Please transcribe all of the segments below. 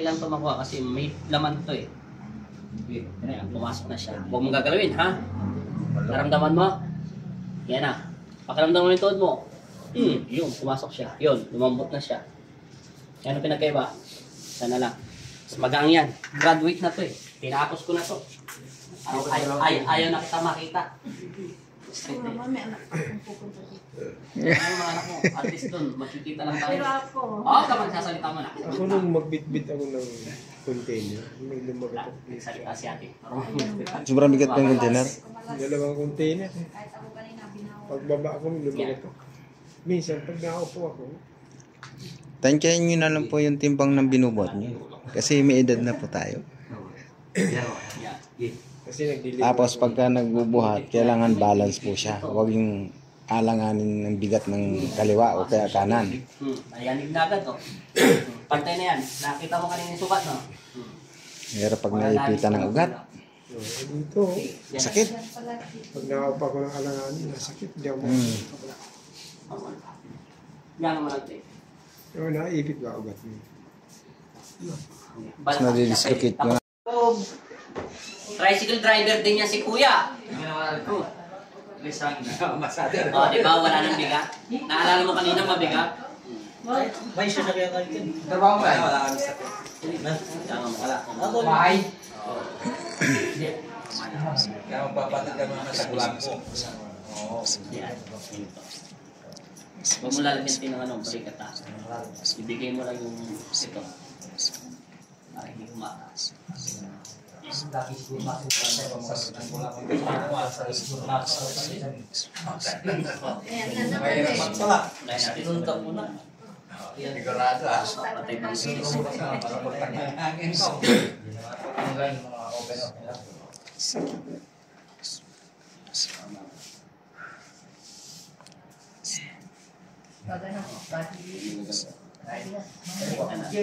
lang ito makuha kasi may laman to eh. Ayan, pumasok na siya. Huwag mong gagalawin, ha? Naramdaman mo? Yan na. Pakiramdam mo yung tuhod mo. Yun, pumasok siya. Yun, lumambot na siya. Yan ang pinagkaiba. Sana lang. Mas magang yan. Graduate na to eh. Tinapos ko na to. Ayaw na kita makita. Straight eh. May anak akong pupunta dito. Ano mga anak mo? At least dun, magkikita lang tayo. Pero ako, Oo, kapag sasalita mo na. Ako nung magbitbit ako ng container, may lumagat ako. Salita si ate. Sobrang bigat ng container. Dalawang container. kahit ako kanina binawa. Pagbaba ako, may lumagat ako. Minsan, pag nakaupo ako, Tansyahin nyo na lang po yung timbang ng binubot nyo. Kasi may edad na po tayo. kasi nagdilim. Tapos pagka nagbubuhat, kailangan balance po siya. Huwag yung alanganin ng bigat ng kaliwa o kaya kanan. Nayanig na agad, oh. Pantay na yan. Nakita mo kanina yung sukat, no? Pero pag naipitan ng ugat, Dito, sakit. pag nakaupo ako ng alanganin, nasakit. Hindi ako Yan naman natin. Pero naipit ba ugat mo? Mas nadidislocate mo na. Tricycle driver din yan si Kuya. Oh, di ba? Wala nang bigat. Naalala mo kanina mabigat? May sasakyan ka dito. Trabaho mo yan? Wala. Wala. Bahay? Kaya magpapatid ka naman sa kulang ko. Oo. Yan. Huwag mo lalagyan ng balikat ha. Ibigay mo lang yung ito. Para hindi kumakas. Tinunta mo na. Sigurado ah. Patay pang silis.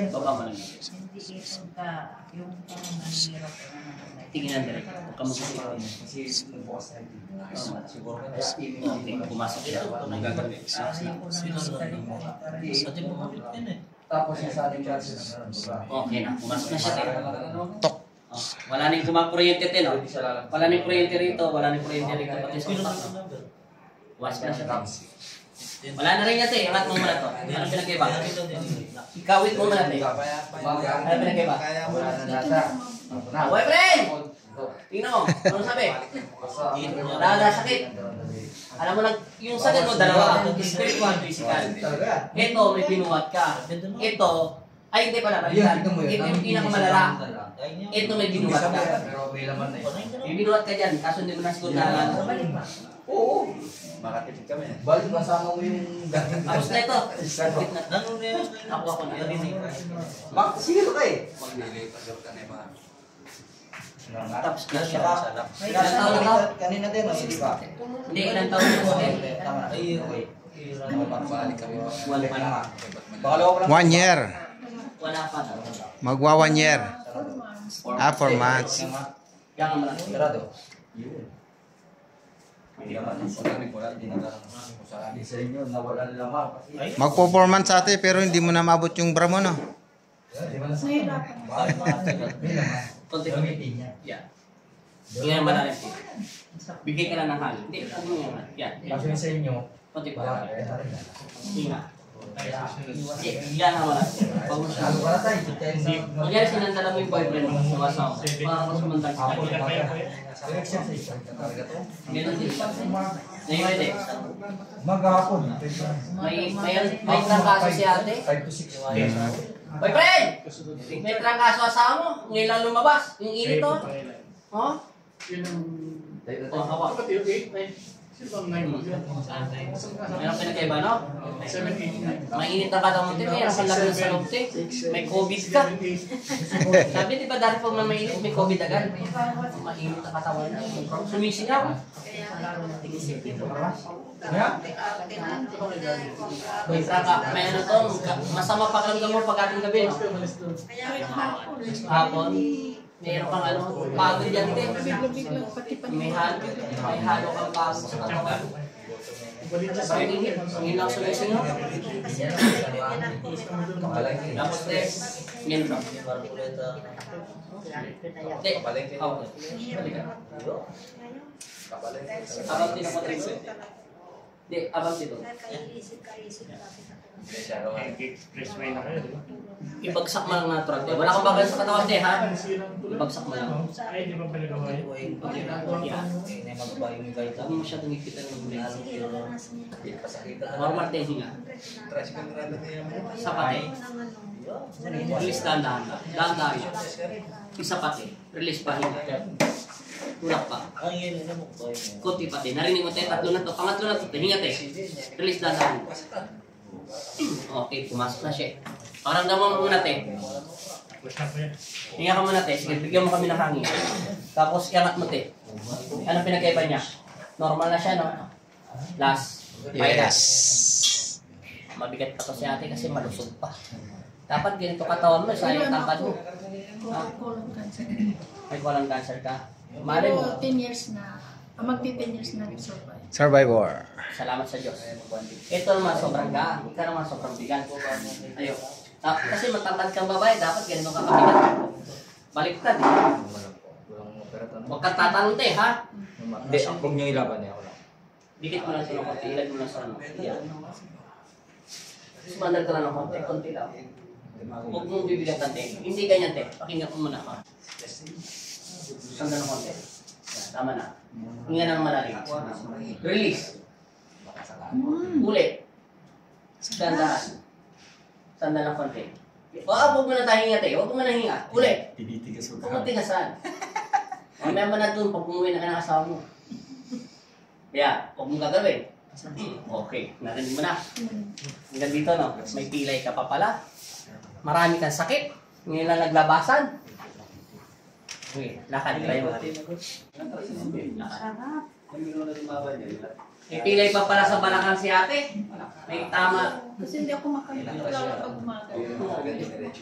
Baba mo lang yun. Tingnan na rin. Huwag ka magsisigil. Okay, pumasok siya. Anong gagawin? Tapos yung sa ating classes. Okay na, pumasok na siya. Tok. Wala nang kumakuryente din, no? Wala nang kuryente rito, wala nang kuryente rito, pati sa utak, no? Pumasok na siya. Wala na rin natin, angat mo muna to. Ano pinagkaiba? Ikawit mo muna natin. Ano pinagkaiba? Uy, friend! Tingnan mo, ano sabi? Wala na sakit. Alam mo lang, yung sakit mo dalawa, spiritual, physical. Ito, may binuhat ka. Ito, ay hindi pala, ito yung pinakamalala. Ito may binuhat ka. May binuhat ka dyan, kaso hindi mo nasagot na alam. Oo. Makatipid kami. Balik kasama mo yung galing. Tapos na ito. Ako na. Bakit sige ito kayo? Tapos na siya. Ilang taon na to? Kanina din, di ba? Hindi, ilang taon na po. Tama na. Balik kami. Wala pa na. Pangalawa ko lang. 1 year. Wala pa na. Magwa 1 year. 4 months. Yan ang malaki. Sarado. Sa inyo, nawala nila ma. Magpo 4 months ate pero hindi mo na maabot yung bra mo, no? Konti pa. Yan. Yan ang malaki. Bigay ka lang ng hal. Hindi, huwag mo yan. Yan. Kasi sa inyo, Konti pa. Hinga. Yan ang malaki. Pag mo siya. Kunyari sinandala mo yung boyfriend mo sa asawa mo. Para mas sumandang sa kanya. Ganun din. Ngayon din. maghapon. May trangkaso si ate. 5 to 6. Boyfriend! May trangkaso asawa mo. Ngayon lang lumabas. Yung init to. Oh? Oh, hawak. Mayroon pinagkaiba, no? Mainit ang katawan mo, mayroon kang laban sa loob, may COVID ka. Sabi, di ba dahil pag mainit, may COVID agad? Mainit ang katawan na. Sumisingaw. May traka, may ano to, masama pakiramdam mo pag ating gabi, no? Hapon. Mayroon kang ano, pagod yan din. May halo kang pagod sa katawan. Pangingin. Pangingin lang sa lesson nyo. Tapos tres. Miyembro. Hindi. Abang din ako tres. Hindi, abang dito. Expressway na kayo, di ba? Ibagsak mo lang na truck. Wala kang bagal sa katawan, de, ha? Ibagsak mo lang. Ay, di ba pinagawa yun? Huwag mo masyadong ipitan ng bulan. Normal din hinga. Sapat eh. Release dahan-dahan. Dahan-dahan. Isa pati. Release pa hinga. Tulak pa. Kunti pati. Narinig mo tayo. Tatlo na to. Pangatlo na to. Hinga tayo. Release dahan-dahan. Okay, pumasok na siya. Pakiramdaman mo muna tayo. Basta po yan. Hinga ka muna tayo. Sige, bigyan mo kami ng hangin. Tapos iangat mo tayo. Anong pinagkaiba niya? Normal na siya, no? Last. Yes. Mabigat pa to si ate kasi malusog pa. Dapat ganito katawan mo, sayang tangkad mo. Colon cancer. May colon cancer ka. Mali mo. Pero 10 years na. Magti 10 years na nag-survive. Survivor. Salamat sa Diyos. Ito naman sobrang gaan. Ikaw naman sobrang bigat. Ayo. Kasi matangkad kang babae, dapat ganito ka kabigat. Baliktad. Huwag kang tatalon tayo, ha? Hindi, huwag niyo ilaban niya ako lang. Dikit mo lang sa konti. Ilag mo lang sa ano. Yan. Sumandal ka lang ng konti. Konti lang. Huwag mong bibigatan, te. Hindi ganyan, te. Pakinggan mo muna, ha? Sandal ng konti. Yan, tama na. Hinga ng malalim. Release. Ulit. Sandaan. Sandal ng konti. Huwag mo na tayo hinga, te. Huwag mo na hinga. Ulit. Huwag mo tigasan. Mamaya mo na dun pag umuwi na ka ng asawa mo. Kaya, huwag mong gagawin. Okay, narinig mo na. Hanggang dito, no? May pilay ka pa pala. Marami kang sakit. Ngayon lang naglabasan. Okay, lakad tayo. May pilay pa pala sa balakang si ate. May tama. Kasi hindi ako makakilala pag umaga.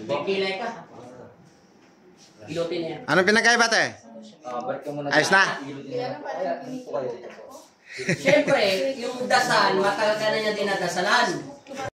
May pilay ka. Ilutin na yan. Anong pinagkaiba, te? Balik ka muna. Ayos na? Kaya lang parang kinikita ko. Siyempre, yung dasal, matagal ka na niya dinadasalan.